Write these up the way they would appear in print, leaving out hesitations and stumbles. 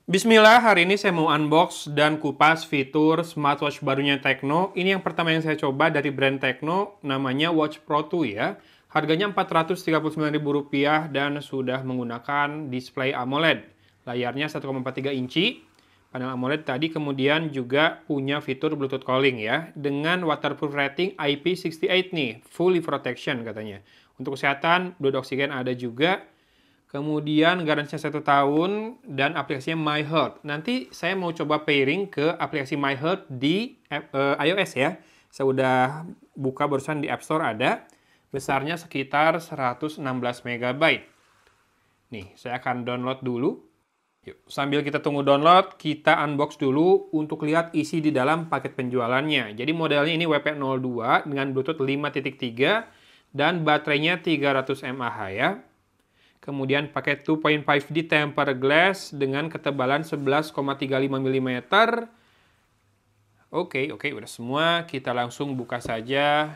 Bismillah, hari ini saya mau unbox dan kupas fitur smartwatch barunya Tecno. Ini yang pertama yang saya coba dari brand Tecno, namanya Watch Pro 2 ya. Harganya Rp439.000 dan sudah menggunakan display AMOLED. Layarnya 1,43 inci, panel AMOLED tadi, kemudian juga punya fitur Bluetooth calling ya. Dengan waterproof rating IP68 nih, fully protection katanya. Untuk kesehatan, dua oksigen ada juga. Kemudian garansinya 1 tahun dan aplikasinya My Health. Nanti saya mau coba pairing ke aplikasi My Health di iOS ya. Saya udah buka barusan di App Store ada. Besarnya sekitar 116 MB. Nih, saya akan download dulu. Yuk, sambil kita tunggu download, kita unbox dulu untuk lihat isi di dalam paket penjualannya. Jadi modelnya ini WP02 dengan Bluetooth 5.3 dan baterainya 300 mAh ya. Kemudian pakai 2.5D tempered glass dengan ketebalan 11,35 mm. Oke, udah semua. Kita langsung buka saja.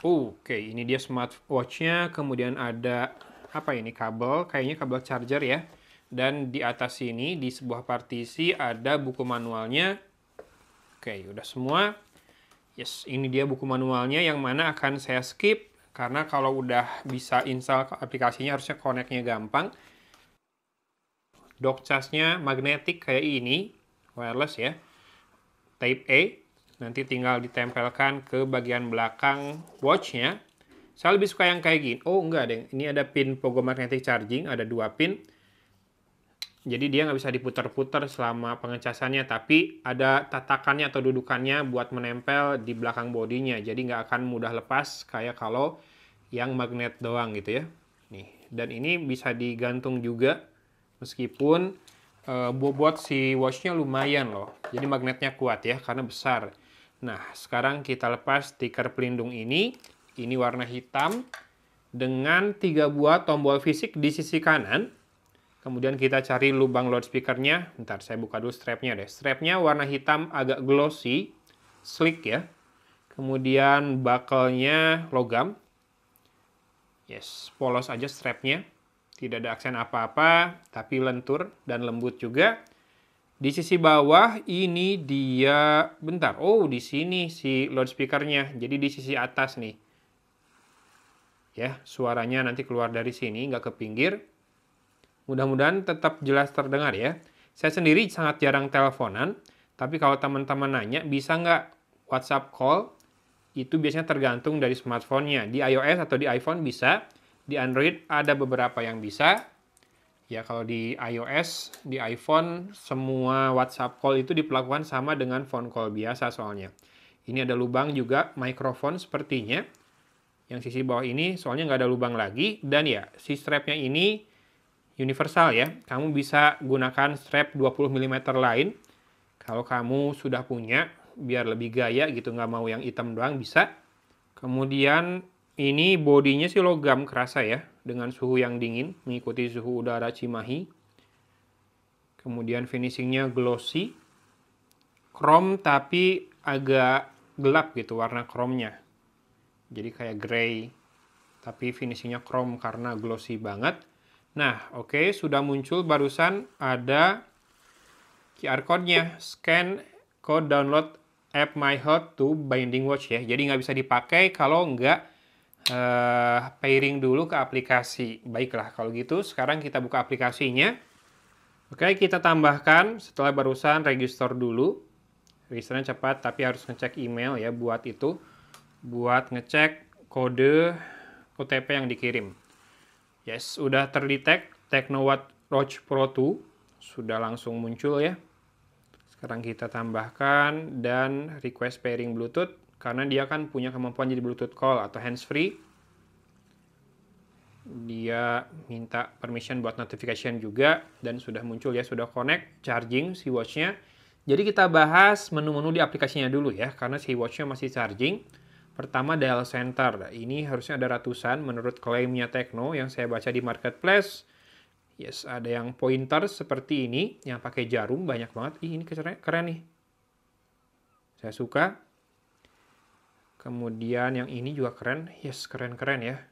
Oke, ini dia smartwatch-nya. Kemudian ada, apa ini, kabel. Kayaknya kabel charger ya. Dan di atas sini, di sebuah partisi, ada buku manualnya. Oke, udah semua. Yes, ini dia buku manualnya yang mana akan saya skip. Karena kalau udah bisa install aplikasinya harusnya connect-nya gampang. Dock charge-nya magnetik kayak ini, wireless ya. Type A, nanti tinggal ditempelkan ke bagian belakang watch-nya. Saya lebih suka yang kayak gini. Oh enggak deh, ini ada pin pogo magnetic charging, ada 2 pin. Jadi dia nggak bisa diputar-putar selama pengecasannya, tapi ada tatakannya atau dudukannya buat menempel di belakang bodinya. Jadi nggak akan mudah lepas kayak kalau yang magnet doang gitu ya. Nih, dan ini bisa digantung juga meskipun bobot si watch-nya lumayan loh. Jadi magnetnya kuat ya karena besar. Nah, sekarang kita lepas stiker pelindung ini. Ini warna hitam dengan 3 buah tombol fisik di sisi kanan. Kemudian kita cari lubang loudspeaker-nya. Bentar, saya buka dulu strap-nya deh. Strap-nya warna hitam agak glossy, sleek ya. Kemudian buckle-nya logam. Yes, polos aja strap-nya. Tidak ada aksen apa-apa, tapi lentur dan lembut juga. Di sisi bawah ini dia, bentar. Oh, di sini si loudspeaker-nya. Jadi di sisi atas nih. Ya, suaranya nanti keluar dari sini, nggak ke pinggir. Mudah-mudahan tetap jelas terdengar ya. Saya sendiri sangat jarang teleponan, tapi kalau teman-teman nanya, bisa nggak WhatsApp call? Itu biasanya tergantung dari smartphone-nya. Di iOS atau di iPhone bisa, di Android ada beberapa yang bisa. Ya, kalau di iOS, di iPhone, semua WhatsApp call itu diperlakukan sama dengan phone call biasa soalnya. Ini ada lubang juga, mikrofon sepertinya. Yang sisi bawah ini soalnya nggak ada lubang lagi. Dan ya, si strapnya ini universal ya, kamu bisa gunakan strap 20 mm lain. Kalau kamu sudah punya, biar lebih gaya gitu, nggak mau yang hitam doang bisa. Kemudian ini bodinya sih logam kerasa ya, dengan suhu yang dingin, mengikuti suhu udara Cimahi. Kemudian finishingnya glossy, chrome tapi agak gelap gitu warna chrome-nya. Jadi kayak grey, tapi finishingnya chrome karena glossy banget. Nah, oke, sudah muncul barusan ada QR code-nya. Scan code download app My Health to Binding Watch ya. Jadi nggak bisa dipakai kalau nggak pairing dulu ke aplikasi. Baiklah, kalau gitu sekarang kita buka aplikasinya. Oke, kita tambahkan setelah barusan register dulu. Registernya cepat, tapi harus ngecek email ya buat itu. Buat ngecek kode OTP yang dikirim. Yes, sudah terdetek Tecno Watch Pro 2. Sudah langsung muncul ya. Sekarang kita tambahkan dan request pairing Bluetooth. Karena dia kan punya kemampuan jadi Bluetooth call atau hands-free. Dia minta permission buat notification juga. Dan sudah muncul ya, sudah connect, charging si watch-nya. Jadi kita bahas menu-menu di aplikasinya dulu ya. Karena si watch-nya masih charging. Pertama, dial center. Ini harusnya ada ratusan menurut klaimnya Tecno yang saya baca di marketplace. Yes, ada yang pointer seperti ini, yang pakai jarum, banyak banget. Ih, ini keren nih. Saya suka. Kemudian yang ini juga keren. Yes, keren-keren ya.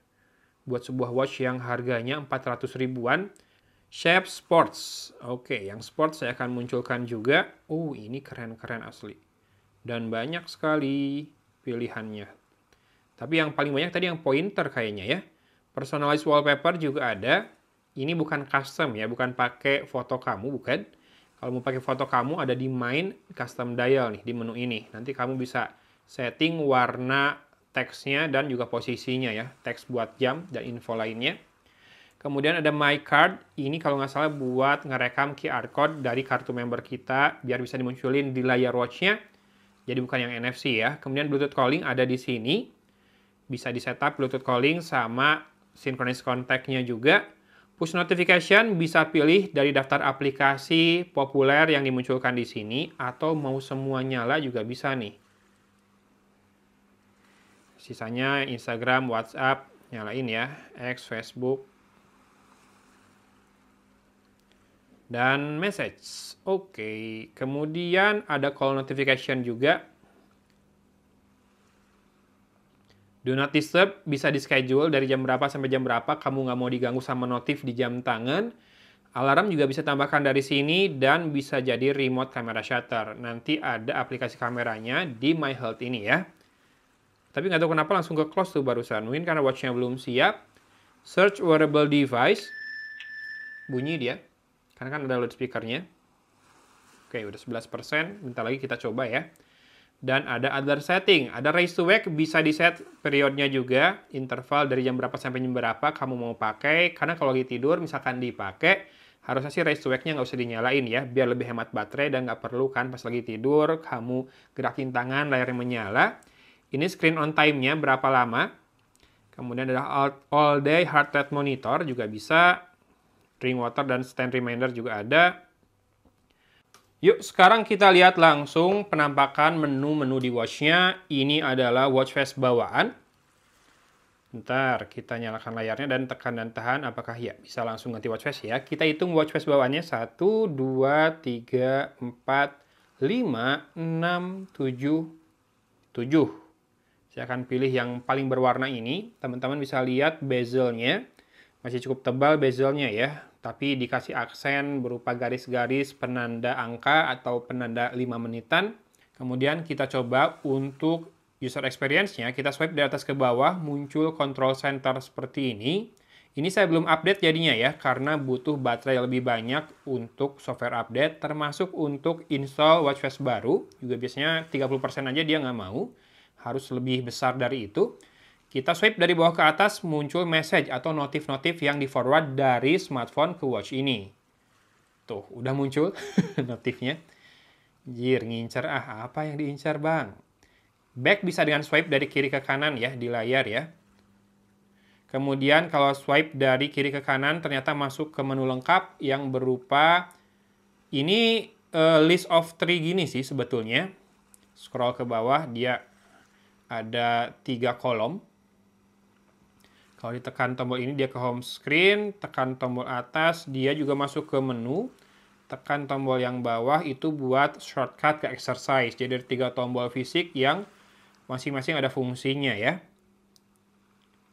Buat sebuah watch yang harganya 400 ribuan. Shape Sports. Oke, yang sports saya akan munculkan juga. Oh, ini keren-keren asli. Dan banyak sekali pilihannya. Tapi yang paling banyak tadi yang pointer kayaknya ya. Personalized wallpaper juga ada. Ini bukan custom ya, bukan pakai foto kamu, bukan. Kalau mau pakai foto kamu ada di main custom dial nih di menu ini. Nanti kamu bisa setting warna teksnya dan juga posisinya ya. Teks buat jam dan info lainnya. Kemudian ada My Card, ini kalau nggak salah buat ngerekam QR code dari kartu member kita, biar bisa dimunculin di layar watch-nya. Jadi bukan yang NFC ya. Kemudian Bluetooth calling ada di sini. Bisa di-setup Bluetooth calling sama synchronous contact-nya juga. Push notification bisa pilih dari daftar aplikasi populer yang dimunculkan di sini, atau mau semua nyala juga bisa nih. Sisanya Instagram, WhatsApp, nyalain ya, X, Facebook, dan message. Oke, kemudian ada call notification juga. Do not disturb bisa di schedule dari jam berapa sampai jam berapa kamu nggak mau diganggu sama notif di jam tangan. Alarm juga bisa tambahkan dari sini dan bisa jadi remote camera shutter. Nanti ada aplikasi kameranya di My Health ini ya. Tapi nggak tahu kenapa langsung ke close tuh barusan. Mungkin karena watch-nya belum siap. Search wearable device. Bunyi dia. Karena kan ada loudspeaker-nya. Oke, udah 11%. Bentar lagi kita coba ya. Dan ada other setting. Ada raise to wake, bisa di-set periodnya juga. Interval dari jam berapa sampai jam berapa kamu mau pakai. Karena kalau lagi tidur, misalkan dipakai, harusnya sih raise to wake-nya nggak usah dinyalain ya. Biar lebih hemat baterai dan nggak perlu kan pas lagi tidur, kamu gerakin tangan, layarnya menyala. Ini screen on time-nya berapa lama. Kemudian ada all day heart rate monitor juga bisa. Drink water dan stand reminder juga ada. Yuk, sekarang kita lihat langsung penampakan menu-menu di watch-nya. Ini adalah watch face bawaan. Bentar, kita nyalakan layarnya dan tekan dan tahan. Apakah ya bisa langsung ganti watch face ya? Kita hitung watch face bawaannya. 1, 2, 3, 4, 5, 6, 7, 7. Saya akan pilih yang paling berwarna ini. Teman-teman bisa lihat bezelnya. Masih cukup tebal bezelnya ya. Tapi dikasih aksen berupa garis-garis penanda angka atau penanda 5 menitan. Kemudian kita coba untuk user experience-nya, kita swipe dari atas ke bawah, muncul control center seperti ini. Ini saya belum update jadinya ya, karena butuh baterai lebih banyak untuk software update, termasuk untuk install watchface baru. Juga biasanya 30% aja dia nggak mau, harus lebih besar dari itu. Kita swipe dari bawah ke atas, muncul message atau notif-notif yang di-forward dari smartphone ke watch ini. Tuh, udah muncul notifnya. Jir, ngincer apa yang diincar bang? Back bisa dengan swipe dari kiri ke kanan ya, di layar ya. Kemudian kalau swipe dari kiri ke kanan, ternyata masuk ke menu lengkap yang berupa, ini list of 3 gini sih sebetulnya. Scroll ke bawah, dia ada 3 kolom. Kalau ditekan tombol ini dia ke home screen, tekan tombol atas dia juga masuk ke menu, tekan tombol yang bawah itu buat shortcut ke exercise. Jadi ada 3 tombol fisik yang masing-masing ada fungsinya ya.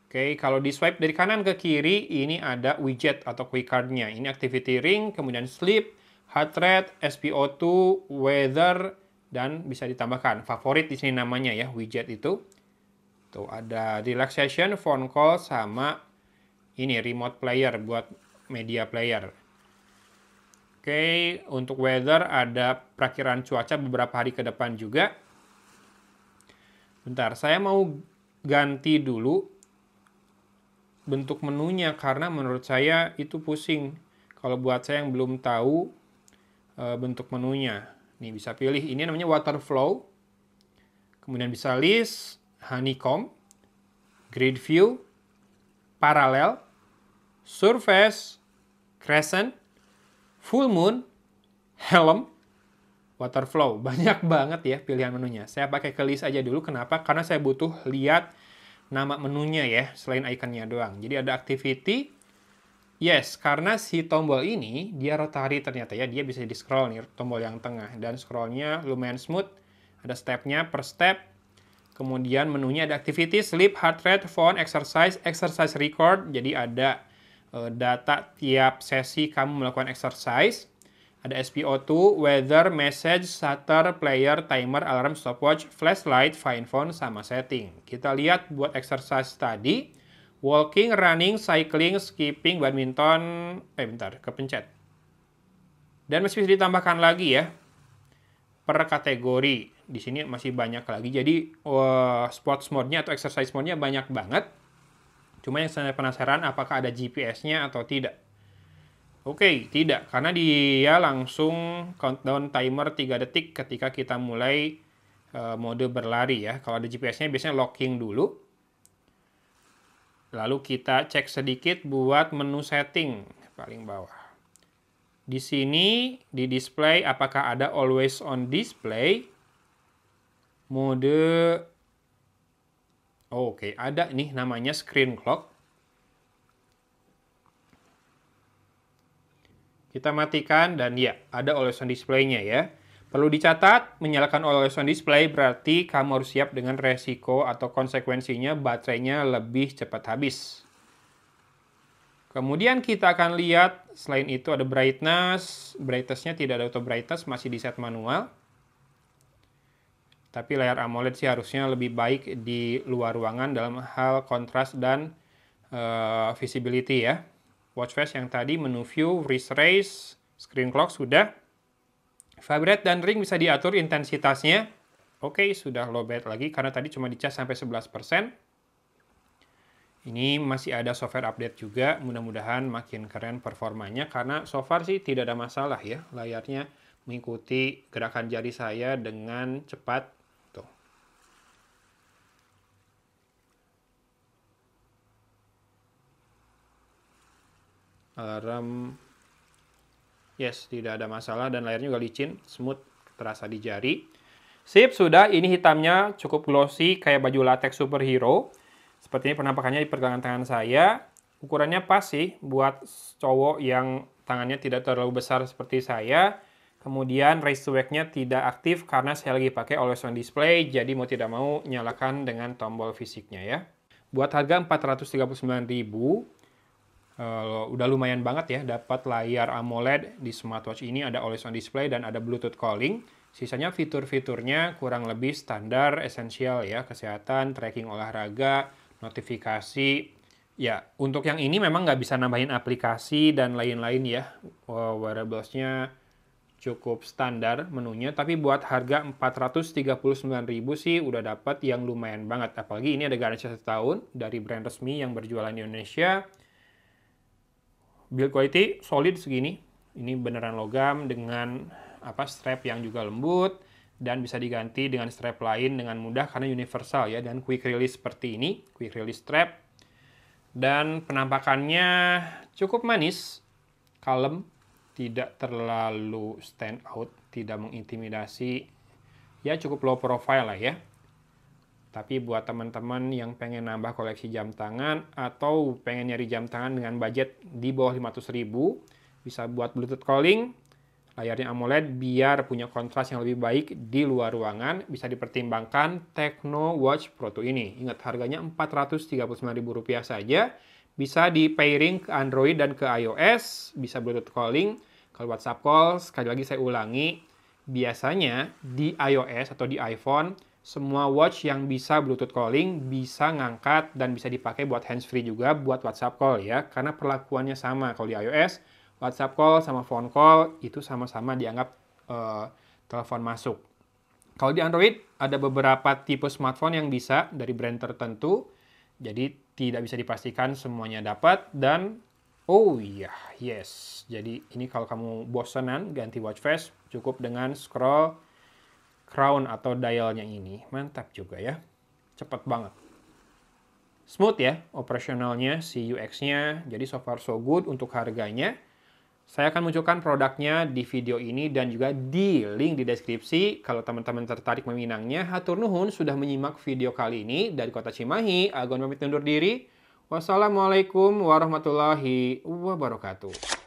Oke, kalau di swipe dari kanan ke kiri ini ada widget atau quick card-nya. Ini activity ring, kemudian sleep, heart rate, SpO2, weather, dan bisa ditambahkan favorit di sini namanya ya, widget itu. Tuh ada relaxation, phone call, sama ini remote player buat media player. Oke, untuk weather ada perakiraan cuaca beberapa hari ke depan juga. Bentar, saya mau ganti dulu bentuk menunya karena menurut saya itu pusing. Kalau buat saya yang belum tahu bentuk menunya. Nih bisa pilih, ini namanya water flow. Kemudian bisa list, honeycomb, grid view, parallel, surface, crescent, full moon, helm, water flow. Banyak banget ya pilihan menunya. Saya pakai ke list aja dulu. Kenapa? Karena saya butuh lihat nama menunya ya, selain ikonnya doang. Jadi ada activity. Yes, karena si tombol ini, dia rotary ternyata ya. Dia bisa di-scroll nih, tombol yang tengah. Dan scrollnya lumayan smooth. Ada stepnya per step. Kemudian menunya ada activity, sleep, heart rate, phone, exercise, exercise record. Jadi ada data tiap sesi kamu melakukan exercise. Ada SpO2, weather, message, shutter, player, timer, alarm, stopwatch, flashlight, find phone, sama setting. Kita lihat buat exercise tadi, walking, running, cycling, skipping, badminton, bentar, kepencet. Dan masih bisa ditambahkan lagi ya, per kategori. Di sini masih banyak lagi, jadi sports mode-nya atau exercise mode-nya banyak banget. Cuma yang saya penasaran apakah ada GPS-nya atau tidak. Oke, tidak, karena dia langsung countdown timer 3 detik ketika kita mulai mode berlari ya. Kalau ada GPS-nya biasanya locking dulu. Lalu kita cek sedikit buat menu setting paling bawah. Di sini di display apakah ada always on display. Mode oke, ada nih namanya screen clock. Kita matikan dan ya, ada always on display-nya ya. Perlu dicatat, menyalakan always on display berarti kamu harus siap dengan resiko atau konsekuensinya baterainya lebih cepat habis. Kemudian kita akan lihat, selain itu ada brightness. Brightness-nya tidak ada auto brightness, masih di set manual. Tapi layar AMOLED sih harusnya lebih baik di luar ruangan dalam hal kontras dan visibility ya. Watch face yang tadi, menu view, wrist raise, screen clock sudah. Vibrate dan ring bisa diatur intensitasnya. Oke, sudah low bat lagi karena tadi cuma dicas sampai 11%. Ini masih ada software update juga, mudah-mudahan makin keren performanya karena so far sih tidak ada masalah ya. Layarnya mengikuti gerakan jari saya dengan cepat. Tuh. Alarm, yes, tidak ada masalah dan layarnya juga licin, smooth, terasa di jari. Sip, sudah. Ini hitamnya cukup glossy kayak baju latex superhero. Seperti ini penampakannya di pergelangan tangan saya. Ukurannya pas sih buat cowok yang tangannya tidak terlalu besar seperti saya. Kemudian raise to wake-nya tidak aktif karena saya lagi pakai always on display. Jadi mau tidak mau nyalakan dengan tombol fisiknya ya. Buat harga 439.000, udah lumayan banget ya dapat layar AMOLED di smartwatch ini, ada always on display dan ada Bluetooth calling. Sisanya fitur-fiturnya kurang lebih standar, esensial ya, kesehatan, tracking olahraga, notifikasi. Ya, untuk yang ini memang nggak bisa nambahin aplikasi dan lain-lain ya. Wearables-nya cukup standar menunya, tapi buat harga 439.000 sih udah dapat yang lumayan banget. Apalagi ini ada garansi 1 tahun dari brand resmi yang berjualan di Indonesia. Build quality solid segini. Ini beneran logam dengan strap yang juga lembut dan bisa diganti dengan strap lain dengan mudah karena universal ya, dan quick release seperti ini, quick release strap. Dan penampakannya cukup manis, kalem, tidak terlalu stand out, tidak mengintimidasi. Ya cukup low profile lah ya. Tapi buat teman-teman yang pengen nambah koleksi jam tangan atau pengen nyari jam tangan dengan budget di bawah 500.000, bisa buat Bluetooth calling, layarnya AMOLED biar punya kontras yang lebih baik di luar ruangan, bisa dipertimbangkan Tecno Watch Pro 2 ini. Ingat harganya Rp439.000 saja, bisa di pairing ke Android dan ke iOS, bisa Bluetooth calling. Kalau WhatsApp call, sekali lagi saya ulangi, biasanya di iOS atau di iPhone, semua watch yang bisa Bluetooth calling bisa ngangkat dan bisa dipakai buat handsfree juga buat WhatsApp call ya, karena perlakuannya sama. Kalau di iOS, WhatsApp call sama phone call itu sama-sama dianggap telepon masuk. Kalau di Android ada beberapa tipe smartphone yang bisa dari brand tertentu, jadi tidak bisa dipastikan semuanya dapat. Dan oh iya, yes, jadi ini kalau kamu bosenan ganti watch face, cukup dengan scroll crown atau dialnya ini. Mantap juga ya, cepat banget. Smooth ya operasionalnya, si UX-nya, jadi so far so good untuk harganya. Saya akan munculkan produknya di video ini dan juga di link di deskripsi. Kalau teman-teman tertarik meminangnya, hatur nuhun sudah menyimak video kali ini. Dari Kota Cimahi, Agon pamit undur diri. Wassalamualaikum warahmatullahi wabarakatuh.